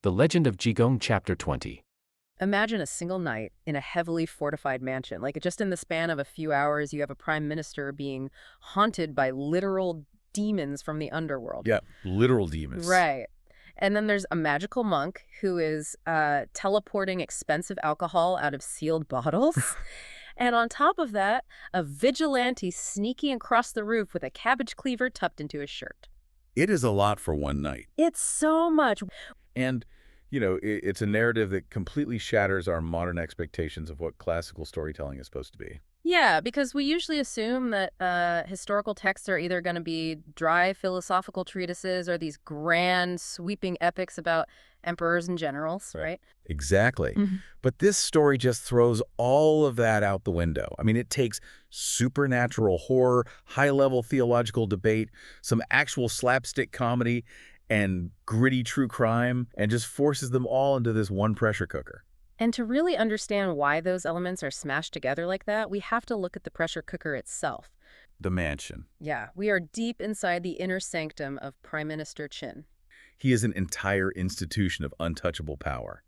The Legend of Jigong Chapter 20. Imagine a single night in a heavily fortified mansion. Like just in the span of a few hours, you have a prime minister being haunted by literal demons from the underworld. Yeah, literal demons. Right. And then there's a magical monk who is teleporting expensive alcohol out of sealed bottles. And on top of that, a vigilante sneaking across the roof with a cabbage cleaver tucked into his shirt. It is a lot for one night. It's so much. And, it's a narrative that completely shatters our modern expectations of what classical storytelling is supposed to be. Yeah, because we usually assume that historical texts are either going to be dry philosophical treatises or these grand, sweeping epics about emperors and generals, right? Exactly. Mhm. But this story just throws all of that out the window. I mean, it takes supernatural horror, high-level theological debate, some actual slapstick comedy, and gritty true crime, and just forces them all into this one pressure cooker. And to really understand why those elements are smashed together like that, we have to look at the pressure cooker itself. The mansion. Yeah, we are deep inside the inner sanctum of Prime Minister Qin. He is an entire institution of untouchable power.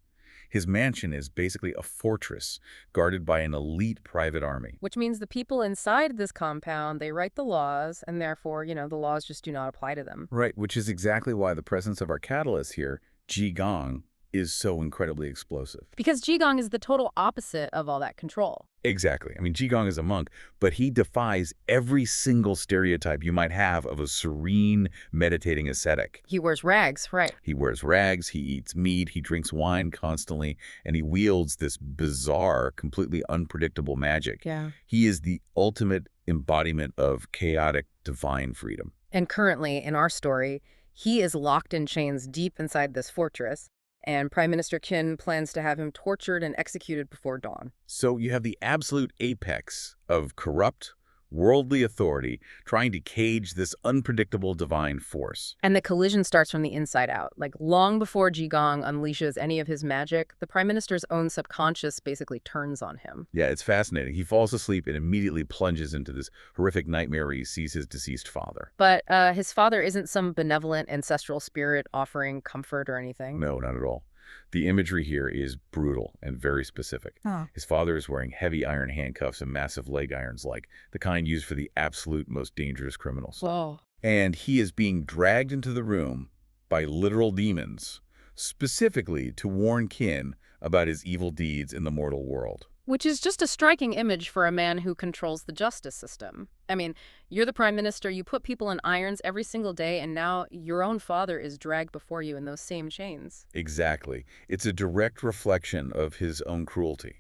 His mansion is basically a fortress guarded by an elite private army. Which means the people inside this compound, they write the laws, and therefore, the laws just do not apply to them. Right, which is exactly why the presence of our catalyst here, Jigong, is so incredibly explosive. Because Jigong is the total opposite of all that control. Exactly. I mean, Jigong is a monk, but he defies every single stereotype you might have of a serene, meditating ascetic. He wears rags, right? He wears rags, he eats meat, he drinks wine constantly, and he wields this bizarre, completely unpredictable magic. Yeah. He is the ultimate embodiment of chaotic, divine freedom. And currently, in our story, he is locked in chains deep inside this fortress, and Prime Minister Qin plans to have him tortured and executed before dawn. So you have the absolute apex of corrupt, worldly authority trying to cage this unpredictable divine force. And the collision starts from the inside out. Like long before Jigong unleashes any of his magic, the Prime Minister's own subconscious basically turns on him. Yeah, it's fascinating. He falls asleep and immediately plunges into this horrific nightmare where he sees his deceased father. But his father isn't some benevolent ancestral spirit offering comfort or anything. No, not at all. The imagery here is brutal and very specific. Oh. His father is wearing heavy iron handcuffs and massive leg irons, like the kind used for the absolute most dangerous criminals. Whoa. And he is being dragged into the room by literal demons, specifically to warn Qin about his evil deeds in the mortal world. Which is just a striking image for a man who controls the justice system. I mean, you're the prime minister, you put people in irons every single day, and now your own father is dragged before you in those same chains. Exactly. It's a direct reflection of his own cruelty.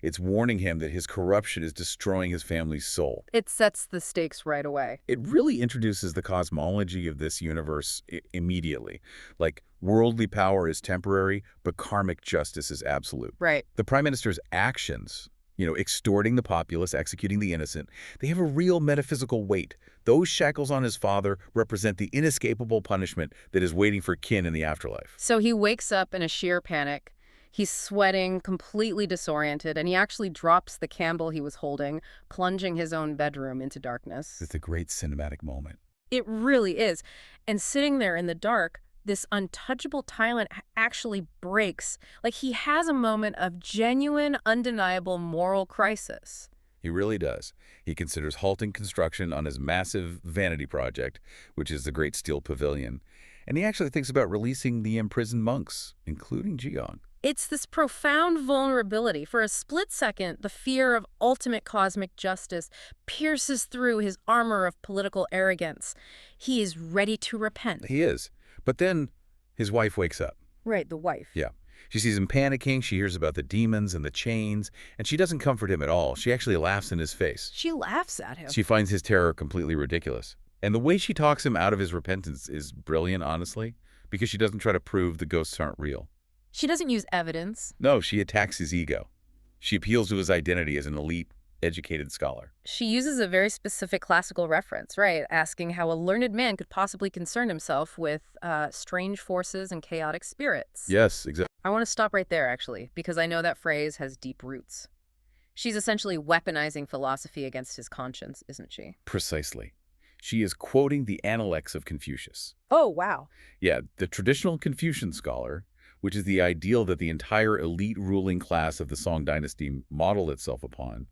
It's warning him that his corruption is destroying his family's soul. It sets the stakes right away. It really introduces the cosmology of this universe immediately. Like, worldly power is temporary, but karmic justice is absolute. Right. The Prime Minister's actions, extorting the populace, executing the innocent, they have a real metaphysical weight. Those shackles on his father represent the inescapable punishment that is waiting for Qin in the afterlife. So he wakes up in a sheer panic. He's sweating, completely disoriented, and he actually drops the candle he was holding, plunging his own bedroom into darkness. It's a great cinematic moment. It really is. And sitting there in the dark, this untouchable tyrant actually breaks. Like he has a moment of genuine, undeniable moral crisis. He really does. He considers halting construction on his massive vanity project, which is the Great Steel Pavilion. And he actually thinks about releasing the imprisoned monks, including Jigong. It's this profound vulnerability. For a split second, the fear of ultimate cosmic justice pierces through his armor of political arrogance. He is ready to repent. He is. But then his wife wakes up. Right, the wife. Yeah. She sees him panicking, she hears about the demons and the chains, and she doesn't comfort him at all. She actually laughs in his face. She laughs at him. She finds his terror completely ridiculous. And the way she talks him out of his repentance is brilliant, honestly, because she doesn't try to prove the ghosts aren't real. She doesn't use evidence. No, she attacks his ego. She appeals to his identity as an elite, educated scholar. She uses a very specific classical reference, right? Asking how a learned man could possibly concern himself with strange forces and chaotic spirits. Yes, exactly. I want to stop right there, actually, because I know that phrase has deep roots. She's essentially weaponizing philosophy against his conscience, isn't she? Precisely. She is quoting the Analects of Confucius. Oh, wow. Yeah, the traditional Confucian scholar which is the ideal that the entire elite ruling class of the Song dynasty modeled itself upon,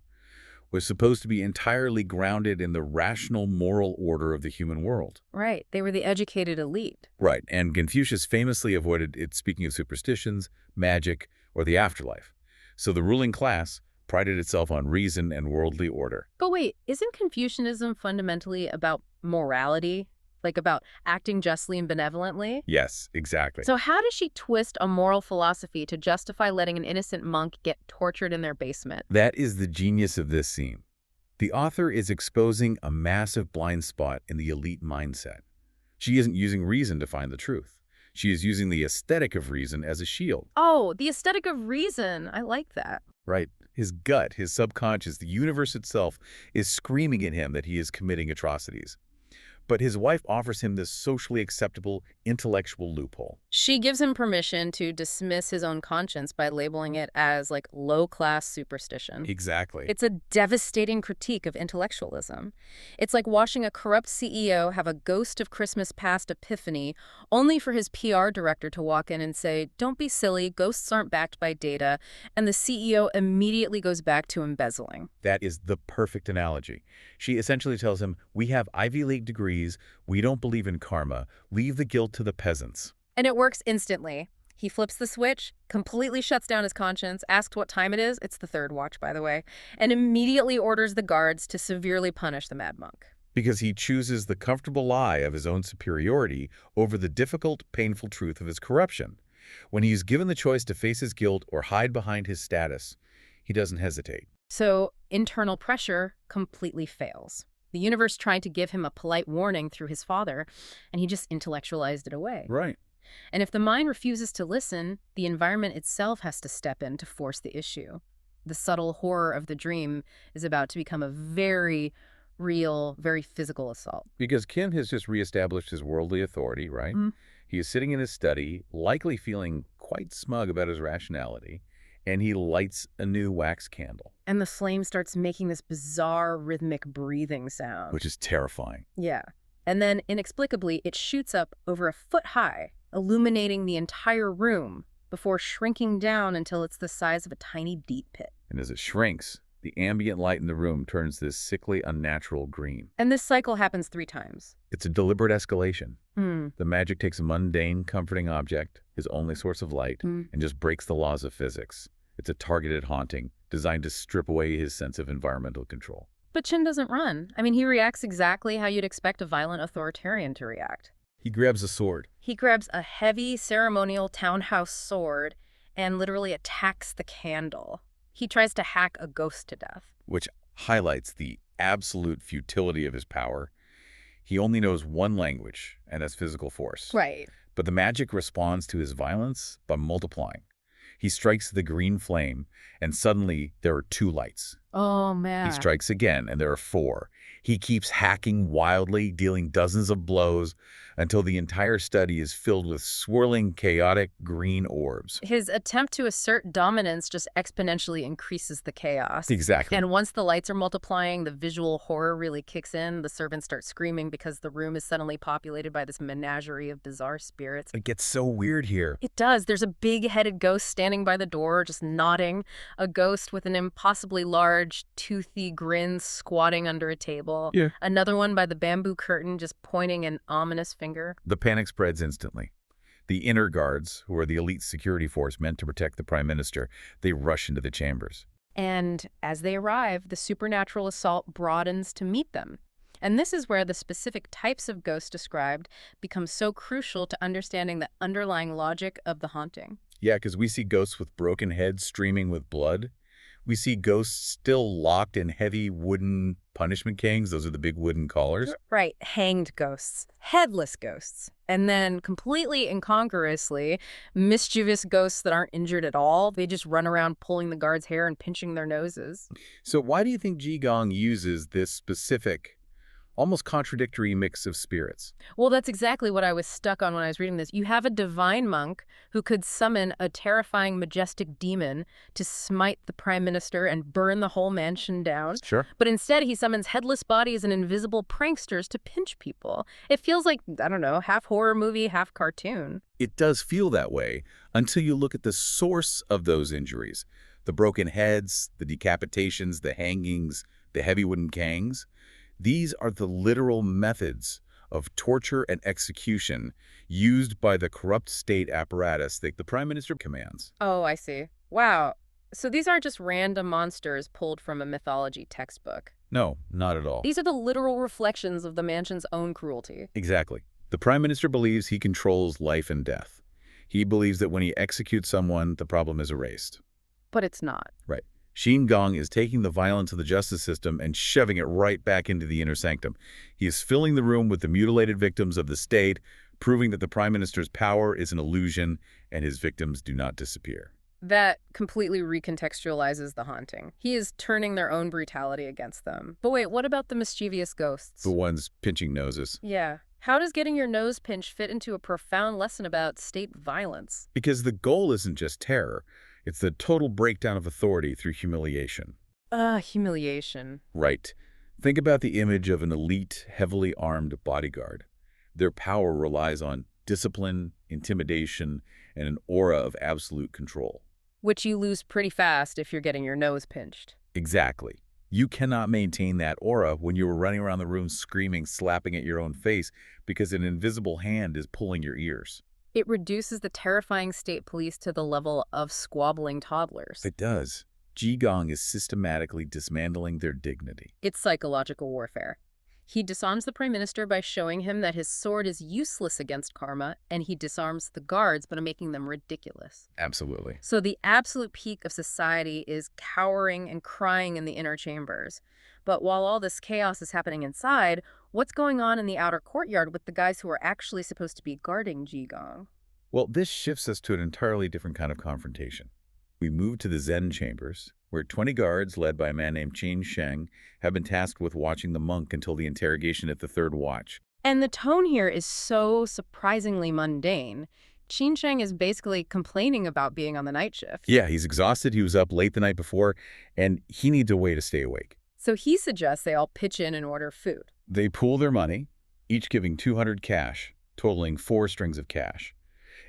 was supposed to be entirely grounded in the rational moral order of the human world. Right. They were the educated elite. Right, and Confucius famously avoided it speaking of superstitions, magic, or the afterlife. So the ruling class prided itself on reason and worldly order. But wait, isn't Confucianism fundamentally about morality? Like about acting justly and benevolently? Yes, exactly. So how does she twist a moral philosophy to justify letting an innocent monk get tortured in their basement? That is the genius of this scene. The author is exposing a massive blind spot in the elite mindset. She isn't using reason to find the truth. She is using the aesthetic of reason as a shield. Oh, the aesthetic of reason. I like that. Right. His gut, his subconscious, the universe itself is screaming at him that he is committing atrocities. But his wife offers him this socially acceptable intellectual loophole. She gives him permission to dismiss his own conscience by labeling it as, like, low-class superstition. Exactly. It's a devastating critique of intellectualism. It's like watching a corrupt CEO have a ghost of Christmas past epiphany, only for his PR director to walk in and say, "Don't be silly, ghosts aren't backed by data," and the CEO immediately goes back to embezzling. That is the perfect analogy. She essentially tells him, we have Ivy League degrees, we don't believe in karma, leave the guilt to the peasants. And it works instantly. He flips the switch, completely shuts down his conscience, asks what time it is, it's the third watch, by the way, and immediately orders the guards to severely punish the mad monk. Because he chooses the comfortable lie of his own superiority over the difficult, painful truth of his corruption. When he is given the choice to face his guilt or hide behind his status, he doesn't hesitate. So internal pressure completely fails. The universe tried to give him a polite warning through his father, and he just intellectualized it away. Right. And if the mind refuses to listen, the environment itself has to step in to force the issue. The subtle horror of the dream is about to become a very real, very physical assault. Because Kim has just reestablished his worldly authority, right? Mm. He is sitting in his study, likely feeling quite smug about his rationality, and he lights a new wax candle. And the flame starts making this bizarre rhythmic breathing sound. Which is terrifying. Yeah. And then, inexplicably, it shoots up over a foot high, illuminating the entire room before shrinking down until it's the size of a tiny deep pit. And as it shrinks, the ambient light in the room turns this sickly, unnatural green. And this cycle happens 3 times. It's a deliberate escalation. Hmm. The magic takes a mundane, comforting object, his only source of light, and just breaks the laws of physics. It's a targeted haunting, designed to strip away his sense of environmental control. But Chin doesn't run. I mean, he reacts exactly how you'd expect a violent authoritarian to react. He grabs a sword. He grabs a heavy ceremonial townhouse sword and literally attacks the candle. He tries to hack a ghost to death. Which highlights the absolute futility of his power. He only knows one language, and that's physical force. Right. But the magic responds to his violence by multiplying. He strikes the green flame, and suddenly there are 2 lights. Oh, man. He strikes again, and there are 4. He keeps hacking wildly, dealing dozens of blows, until the entire study is filled with swirling, chaotic green orbs. His attempt to assert dominance just exponentially increases the chaos. Exactly. And once the lights are multiplying, the visual horror really kicks in. The servants start screaming because the room is suddenly populated by this menagerie of bizarre spirits. It gets so weird here. It does. There's a big-headed ghost standing by the door, just nodding. A ghost with an impossibly large, toothy grin squatting under a table. Yeah. Another one by the bamboo curtain just pointing an ominous finger. The panic spreads instantly. The inner guards, who are the elite security force meant to protect the prime minister, they rush into the chambers. And as they arrive, the supernatural assault broadens to meet them. And this is where the specific types of ghosts described become so crucial to understanding the underlying logic of the haunting. Yeah, because we see ghosts with broken heads streaming with blood. We see ghosts still locked in heavy wooden punishment canes. Those are the big wooden collars. Right, hanged ghosts, headless ghosts. And then completely incongruously, mischievous ghosts that aren't injured at all. They just run around pulling the guards' hair and pinching their noses. So why do you think Jigong uses this specific, almost contradictory mix of spirits. Well, that's exactly what I was stuck on when I was reading this. You have a divine monk who could summon a terrifying, majestic demon to smite the prime minister and burn the whole mansion down. Sure. But instead, he summons headless bodies and invisible pranksters to pinch people. It feels like, I don't know, half horror movie, half cartoon. It does feel that way until you look at the source of those injuries. The broken heads, the decapitations, the hangings, the heavy wooden cangs. These are the literal methods of torture and execution used by the corrupt state apparatus that the Prime Minister commands. Oh, I see. Wow. So these aren't just random monsters pulled from a mythology textbook. No, not at all. These are the literal reflections of the mansion's own cruelty. Exactly. The Prime Minister believes he controls life and death. He believes that when he executes someone, the problem is erased. But it's not. Right. Jigong is taking the violence of the justice system and shoving it right back into the inner sanctum. He is filling the room with the mutilated victims of the state, proving that the Prime Minister's power is an illusion and his victims do not disappear. That completely recontextualizes the haunting. He is turning their own brutality against them. But wait, what about the mischievous ghosts? The ones pinching noses. Yeah. How does getting your nose pinched fit into a profound lesson about state violence? Because the goal isn't just terror. It's the total breakdown of authority through humiliation. Humiliation. Right. Think about the image of an elite, heavily armed bodyguard. Their power relies on discipline, intimidation, and an aura of absolute control. Which you lose pretty fast if you're getting your nose pinched. Exactly. You cannot maintain that aura when you are running around the room screaming, slapping at your own face because an invisible hand is pulling your ears. It reduces the terrifying state police to the level of squabbling toddlers. It does. Jigong is systematically dismantling their dignity. It's psychological warfare. He disarms the prime minister by showing him that his sword is useless against karma, and he disarms the guards by making them ridiculous. Absolutely. So the absolute peak of society is cowering and crying in the inner chambers. But while all this chaos is happening inside, what's going on in the outer courtyard with the guys who are actually supposed to be guarding Jigong? Well, this shifts us to an entirely different kind of confrontation. We move to the Zen chambers, where 20 guards, led by a man named Qin Sheng, have been tasked with watching the monk until the interrogation at the third watch. And the tone here is so surprisingly mundane. Qin Sheng is basically complaining about being on the night shift. Yeah, he's exhausted, he was up late the night before, and he needs a way to stay awake. So he suggests they all pitch in and order food. They pool their money, each giving 200 cash, totaling 4 strings of cash.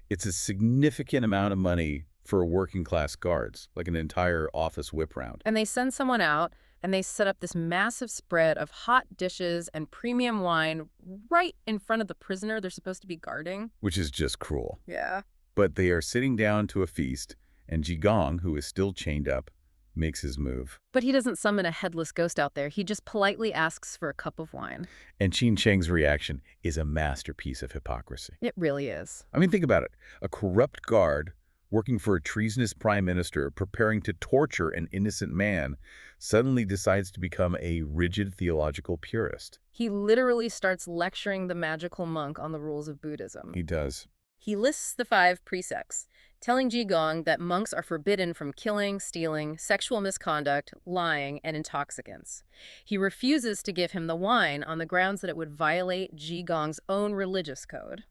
It's a significant amount of money for working-class guards, like an entire office whip round. And they send someone out, and they set up this massive spread of hot dishes and premium wine right in front of the prisoner they're supposed to be guarding. Which is just cruel. Yeah. But they are sitting down to a feast, and Jigong, who is still chained up, makes his move. But he doesn't summon a headless ghost out there. He just politely asks for a cup of wine. And Qin Sheng's reaction is a masterpiece of hypocrisy. It really is. I mean, think about it. A corrupt guard working for a treasonous prime minister preparing to torture an innocent man suddenly decides to become a rigid theological purist. He literally starts lecturing the magical monk on the rules of Buddhism. He does. He lists the 5 precepts, telling Jigong that monks are forbidden from killing, stealing, sexual misconduct, lying, and intoxicants. He refuses to give him the wine on the grounds that it would violate Jigong's own religious code.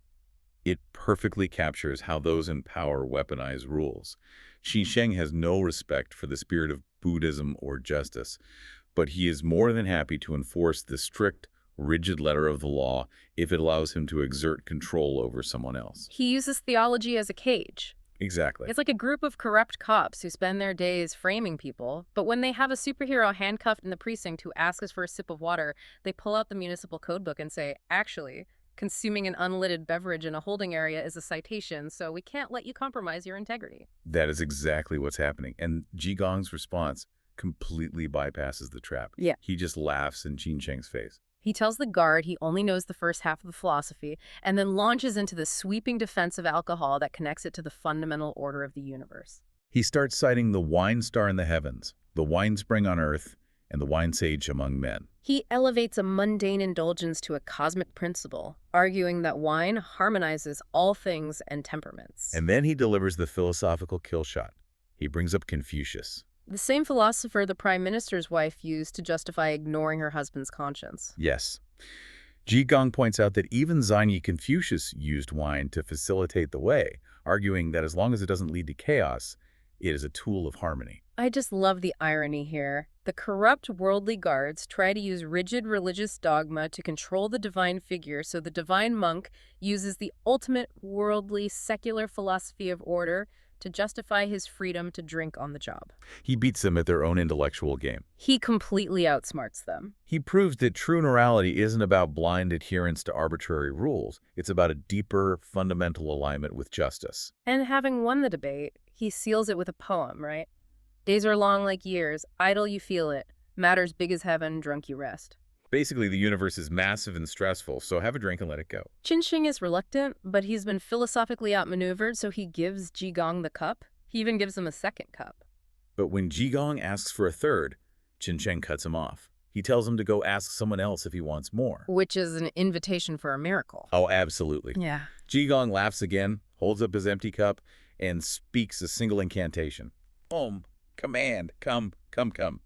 It perfectly captures how those in power weaponize rules. Qin Sheng has no respect for the spirit of Buddhism or justice, but he is more than happy to enforce the strict, rigid letter of the law if it allows him to exert control over someone else. He uses theology as a cage. Exactly. It's like a group of corrupt cops who spend their days framing people, but when they have a superhero handcuffed in the precinct who asks for a sip of water, they pull out the municipal codebook and say, actually, consuming an unlidded beverage in a holding area is a citation, so we can't let you compromise your integrity. That is exactly what's happening. And Jigong's response completely bypasses the trap. Yeah. He just laughs in Qin Sheng's face. He tells the guard he only knows the first half of the philosophy, and then launches into the sweeping defense of alcohol that connects it to the fundamental order of the universe. He starts citing the wine star in the heavens, the wine spring on earth, and the wine sage among men. He elevates a mundane indulgence to a cosmic principle, arguing that wine harmonizes all things and temperaments. And then he delivers the philosophical kill shot. He brings up Confucius. The same philosopher the prime minister's wife used to justify ignoring her husband's conscience. Yes. Jigong points out that even Zhang Confucius used wine to facilitate the way, arguing that as long as it doesn't lead to chaos, it is a tool of harmony. I just love the irony here. The corrupt worldly guards try to use rigid religious dogma to control the divine figure, so the divine monk uses the ultimate worldly secular philosophy of order to justify his freedom to drink on the job. He beats them at their own intellectual game. He completely outsmarts them. He proves that true morality isn't about blind adherence to arbitrary rules. It's about a deeper, fundamental alignment with justice. And having won the debate, he seals it with a poem, right? Days are long like years, idle you feel it, matters big as heaven, drunk you rest. Basically, the universe is massive and stressful, so have a drink and let it go. Qinsheng is reluctant, but he's been philosophically outmaneuvered, so he gives Jigong the cup. He even gives him a second cup. But when Jigong asks for a third, Qinsheng cuts him off. He tells him to go ask someone else if he wants more. Which is an invitation for a miracle. Oh, absolutely. Yeah. Jigong laughs again, holds up his empty cup, and speaks a single incantation. Om, command, come, come, come.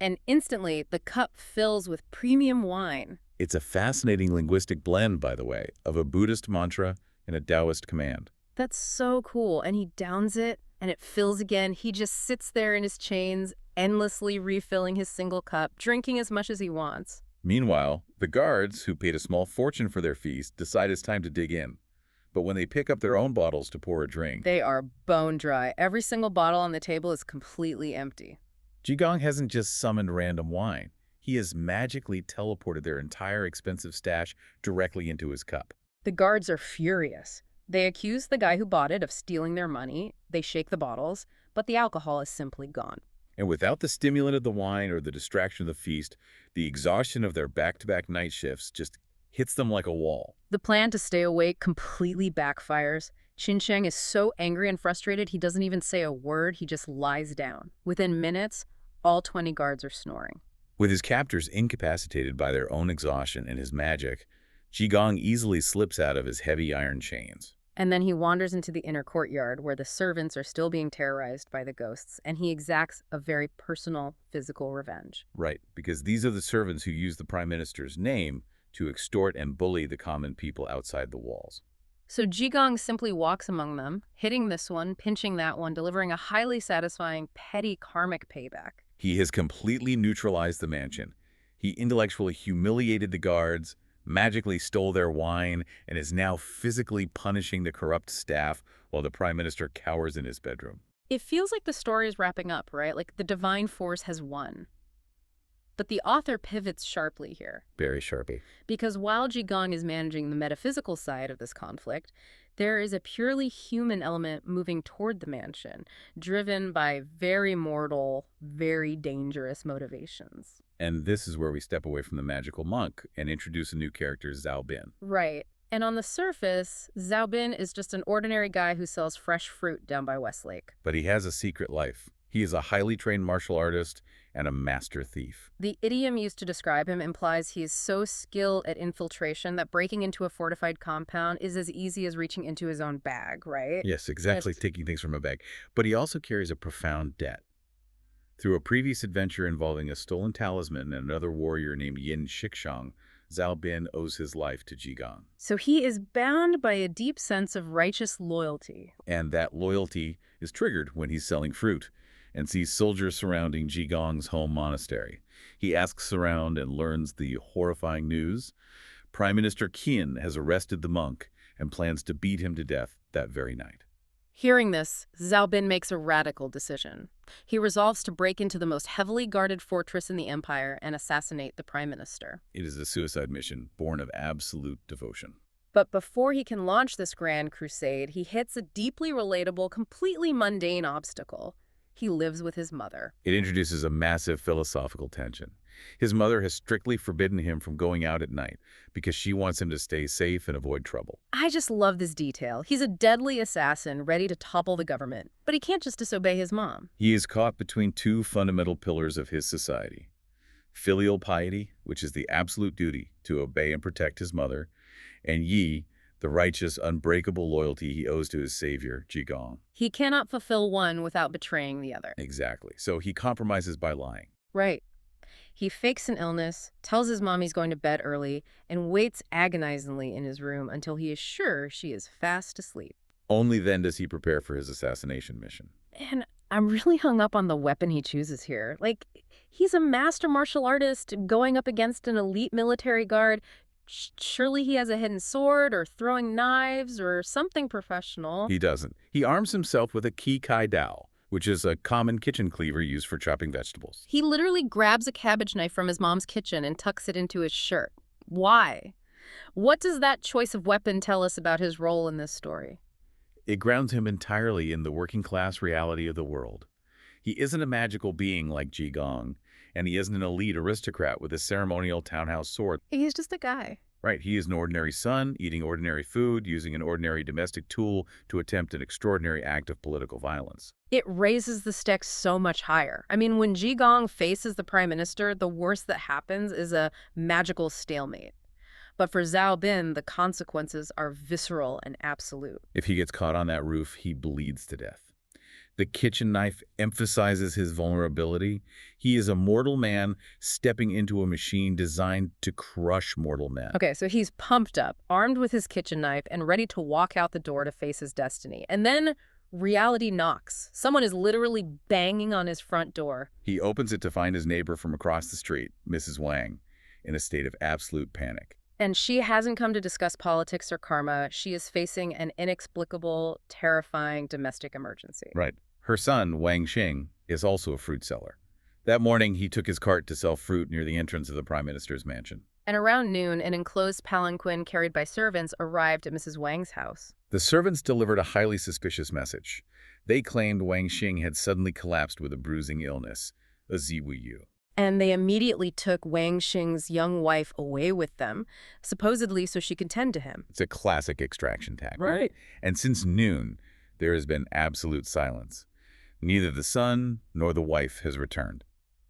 And instantly, the cup fills with premium wine. It's a fascinating linguistic blend, by the way, of a Buddhist mantra and a Taoist command. That's so cool. And he downs it, and it fills again. He just sits there in his chains, endlessly refilling his single cup, drinking as much as he wants. Meanwhile, the guards, who paid a small fortune for their feast, decide it's time to dig in. But when they pick up their own bottles to pour a drink, They are bone dry. Every single bottle on the table is completely empty. Jigong hasn't just summoned random wine. He has magically teleported their entire expensive stash directly into his cup. The guards are furious. They accuse the guy who bought it of stealing their money. They shake the bottles, but the alcohol is simply gone. And without the stimulant of the wine or the distraction of the feast, the exhaustion of their back-to-back night shifts just hits them like a wall. The plan to stay awake completely backfires. Qinsheng is so angry and frustrated he doesn't even say a word, he just lies down. Within minutes, all 20 guards are snoring. With his captors incapacitated by their own exhaustion and his magic, Jigong easily slips out of his heavy iron chains. And then he wanders into the inner courtyard where the servants are still being terrorized by the ghosts, and he exacts a very personal, physical revenge. Right, because these are the servants who use the Prime Minister's name to extort and bully the common people outside the walls. So Jigong simply walks among them, hitting this one, pinching that one, delivering a highly satisfying, petty karmic payback. He has completely neutralized the mansion. He intellectually humiliated the guards, magically stole their wine, and is now physically punishing the corrupt staff while the Prime Minister cowers in his bedroom. It feels like the story is wrapping up, right? Like the divine force has won. But the author pivots sharply here. Very sharply. Because while Jigong is managing the metaphysical side of this conflict, there is a purely human element moving toward the mansion, driven by very mortal, very dangerous motivations. And this is where we step away from the magical monk and introduce a new character, Zhao Bin. Right. And on the surface, Zhao Bin is just an ordinary guy who sells fresh fruit down by Westlake. But he has a secret life. He is a highly trained martial artist and a master thief. The idiom used to describe him implies he is so skilled at infiltration that breaking into a fortified compound is as easy as reaching into his own bag, right? Yes, exactly, taking things from a bag. But he also carries a profound debt. Through a previous adventure involving a stolen talisman and another warrior named Yin Shixang, Zhao Bin owes his life to Jigong. So he is bound by a deep sense of righteous loyalty. And that loyalty is triggered when he's selling fruit and sees soldiers surrounding Jigong's home monastery. He asks around and learns the horrifying news. Prime Minister Qian has arrested the monk and plans to beat him to death that very night. Hearing this, Zhao Bin makes a radical decision. He resolves to break into the most heavily guarded fortress in the empire and assassinate the prime minister. It is a suicide mission born of absolute devotion. But before he can launch this grand crusade, he hits a deeply relatable, completely mundane obstacle. He lives with his mother. It introduces a massive philosophical tension. His mother has strictly forbidden him from going out at night because she wants him to stay safe and avoid trouble. I just love this detail. He's a deadly assassin ready to topple the government, but he can't just disobey his mom. He is caught between two fundamental pillars of his society. Filial piety, which is the absolute duty to obey and protect his mother, and yi, the righteous, unbreakable loyalty he owes to his savior, Jigong. He cannot fulfill one without betraying the other. Exactly. So he compromises by lying. Right. He fakes an illness, tells his mom he's going to bed early, and waits agonizingly in his room until he is sure she is fast asleep. Only then does he prepare for his assassination mission. And I'm really hung up on the weapon he chooses here. Like, he's a master martial artist going up against an elite military guard. Surely he has a hidden sword or throwing knives or something professional. He doesn't. He arms himself with a ki kai dao, which is a common kitchen cleaver used for chopping vegetables. He literally grabs a cabbage knife from his mom's kitchen and tucks it into his shirt. Why? What does that choice of weapon tell us about his role in this story? It grounds him entirely in the working-class reality of the world. He isn't a magical being like Jigong, and he isn't an elite aristocrat with a ceremonial townhouse sword. He's just a guy. Right, he is an ordinary son, eating ordinary food, using an ordinary domestic tool to attempt an extraordinary act of political violence. It raises the stakes so much higher. I mean, when Jigong faces the prime minister, the worst that happens is a magical stalemate. But for Zhao Bin, the consequences are visceral and absolute. If he gets caught on that roof, he bleeds to death. The kitchen knife emphasizes his vulnerability. He is a mortal man stepping into a machine designed to crush mortal men. Okay, so he's pumped up, armed with his kitchen knife, and ready to walk out the door to face his destiny. And then reality knocks. Someone is literally banging on his front door. He opens it to find his neighbor from across the street, Mrs. Wang, in a state of absolute panic. And she hasn't come to discuss politics or karma. She is facing an inexplicable, terrifying domestic emergency. Right. Her son, Wang Xing, is also a fruit seller. That morning, he took his cart to sell fruit near the entrance of the Prime Minister's mansion. And around noon, an enclosed palanquin carried by servants arrived at Mrs. Wang's house. The servants delivered a highly suspicious message. They claimed Wang Xing had suddenly collapsed with a bruising illness, a ziwiyu. And they immediately took Wang Xing's young wife away with them, supposedly so she could tend to him. It's a classic extraction tactic. Right. And since noon, there has been absolute silence. Neither the son nor the wife has returned.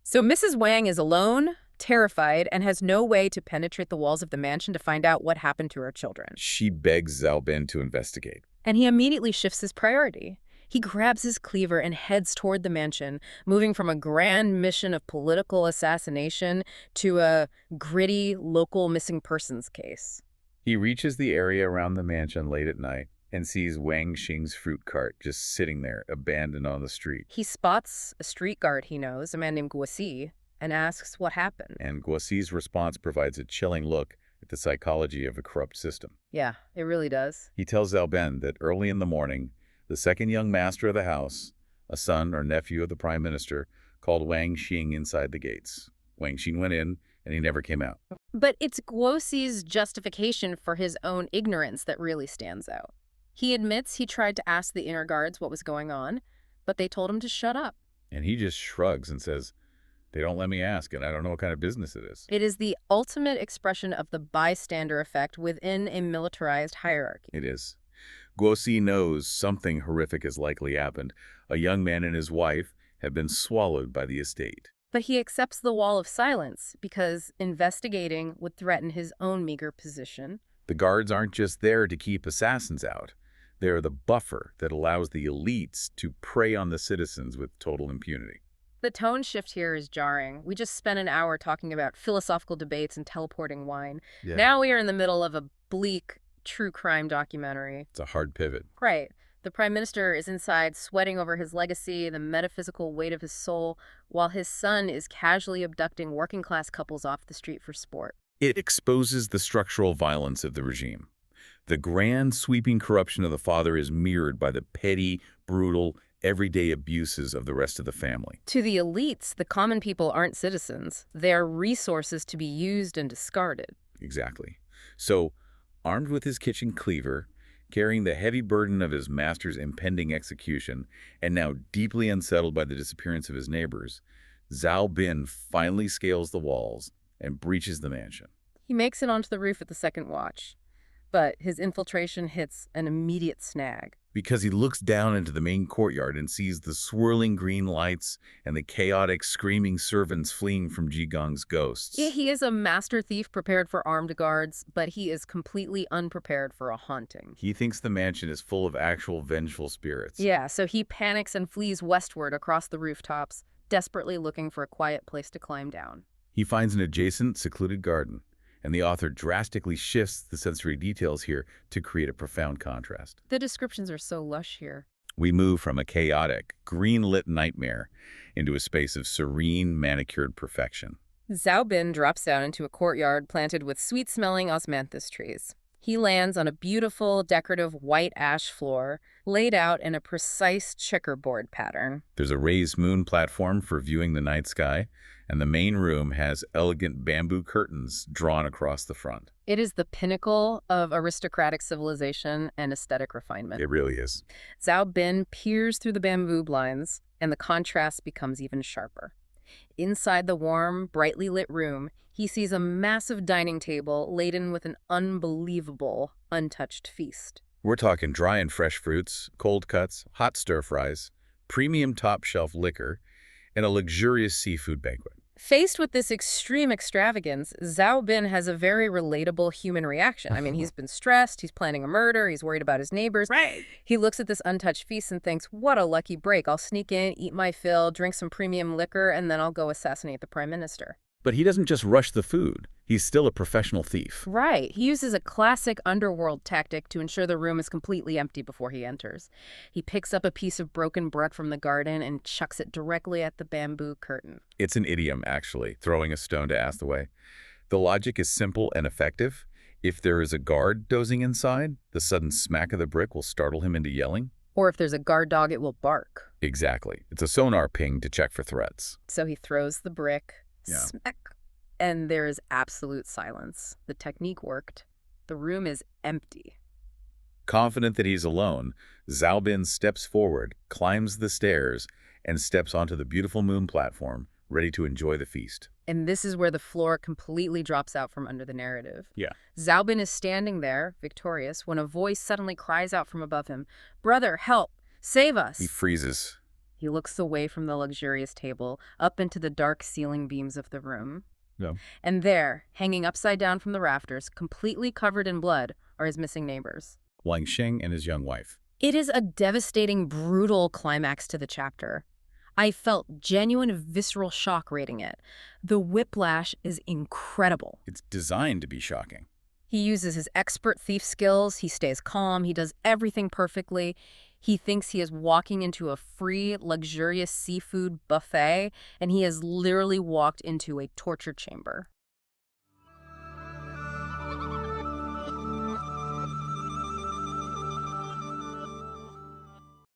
So Mrs. Wang is alone, terrified, and has no way to penetrate the walls of the mansion to find out what happened to her children. She begs Zhao Bin to investigate. And he immediately shifts his priority. He grabs his cleaver and heads toward the mansion, moving from a grand mission of political assassination to a gritty local missing persons case. He reaches the area around the mansion late at night and sees Wang Xing's fruit cart just sitting there, abandoned on the street. He spots a street guard he knows, a man named Guosi, and asks what happened. And Guosi's response provides a chilling look at the psychology of a corrupt system. Yeah, it really does. He tells Zhao Bin that early in the morning, the second young master of the house, a son or nephew of the prime minister, called Wang Xing inside the gates. Wang Xing went in, and he never came out. But it's Guosi's justification for his own ignorance that really stands out. He admits he tried to ask the inner guards what was going on, but they told him to shut up. And he just shrugs and says, "They don't let me ask, and I don't know what kind of business it is." It is the ultimate expression of the bystander effect within a militarized hierarchy. It is. Guosi knows something horrific has likely happened. A young man and his wife have been swallowed by the estate. But he accepts the wall of silence because investigating would threaten his own meager position. The guards aren't just there to keep assassins out. They're the buffer that allows the elites to prey on the citizens with total impunity. The tone shift here is jarring. We just spent an hour talking about philosophical debates and teleporting wine. Yeah. Now we are in the middle of a bleak true crime documentary. It's a hard pivot. Right. The prime minister is inside sweating over his legacy, the metaphysical weight of his soul, while his son is casually abducting working-class couples off the street for sport. It exposes the structural violence of the regime. The grand, sweeping corruption of the father is mirrored by the petty, brutal, everyday abuses of the rest of the family. To the elites, the common people aren't citizens. They are resources to be used and discarded. Exactly. So, armed with his kitchen cleaver, carrying the heavy burden of his master's impending execution, and now deeply unsettled by the disappearance of his neighbors, Zhao Bin finally scales the walls and breaches the mansion. He makes it onto the roof at the second watch, but his infiltration hits an immediate snag. because he looks down into the main courtyard and sees the swirling green lights and the chaotic, screaming servants fleeing from Jigong's ghosts. Yeah, he is a master thief prepared for armed guards, but he is completely unprepared for a haunting. He thinks the mansion is full of actual vengeful spirits. Yeah, so he panics and flees westward across the rooftops, desperately looking for a quiet place to climb down. He finds an adjacent, secluded garden, and the author drastically shifts the sensory details here to create a profound contrast. The descriptions are so lush here. We move from a chaotic, green-lit nightmare into a space of serene, manicured perfection. Zhao Bin drops down into a courtyard planted with sweet-smelling osmanthus trees. He lands on a beautiful, decorative white ash floor, laid out in a precise checkerboard pattern. There's a raised moon platform for viewing the night sky, and the main room has elegant bamboo curtains drawn across the front. It is the pinnacle of aristocratic civilization and aesthetic refinement. It really is. Zhao Bin peers through the bamboo blinds, and the contrast becomes even sharper. Inside the warm, brightly lit room, he sees a massive dining table laden with an unbelievable, untouched feast. We're talking dry and fresh fruits, cold cuts, hot stir-fries, premium top-shelf liquor, and a luxurious seafood banquet. Faced with this extreme extravagance, Zhao Bin has a very relatable human reaction. I mean, he's been stressed, he's planning a murder, he's worried about his neighbors. Right. He looks at this untouched feast and thinks, what a lucky break. I'll sneak in, eat my fill, drink some premium liquor, and then I'll go assassinate the prime minister. But he doesn't just rush the food. He's still a professional thief. Right. He uses a classic underworld tactic to ensure the room is completely empty before he enters. He picks up a piece of broken brick from the garden and chucks it directly at the bamboo curtain. It's an idiom, actually, throwing a stone to ask the way. The logic is simple and effective. If there is a guard dozing inside, the sudden smack of the brick will startle him into yelling. Or if there's a guard dog, it will bark. Exactly. It's a sonar ping to check for threats. So he throws the brick, Yeah. smack, and there is absolute silence. The technique worked. The room is empty. Confident that he's alone, Zhao Bin steps forward, climbs the stairs, and steps onto the beautiful moon platform, ready to enjoy the feast. And this is where the floor completely drops out from under the narrative. Yeah. Zhao Bin is standing there, victorious, when a voice suddenly cries out from above him, "Brother, help! Save us!" He freezes. He looks away from the luxurious table, up into the dark ceiling beams of the room. Yeah. And there, hanging upside down from the rafters, completely covered in blood, are his missing neighbors. Wang Sheng and his young wife. It is a devastating, brutal climax to the chapter. I felt genuine visceral shock reading it. The whiplash is incredible. It's designed to be shocking. He uses his expert thief skills, he stays calm, he does everything perfectly. He thinks he is walking into a free, luxurious seafood buffet, and he has literally walked into a torture chamber.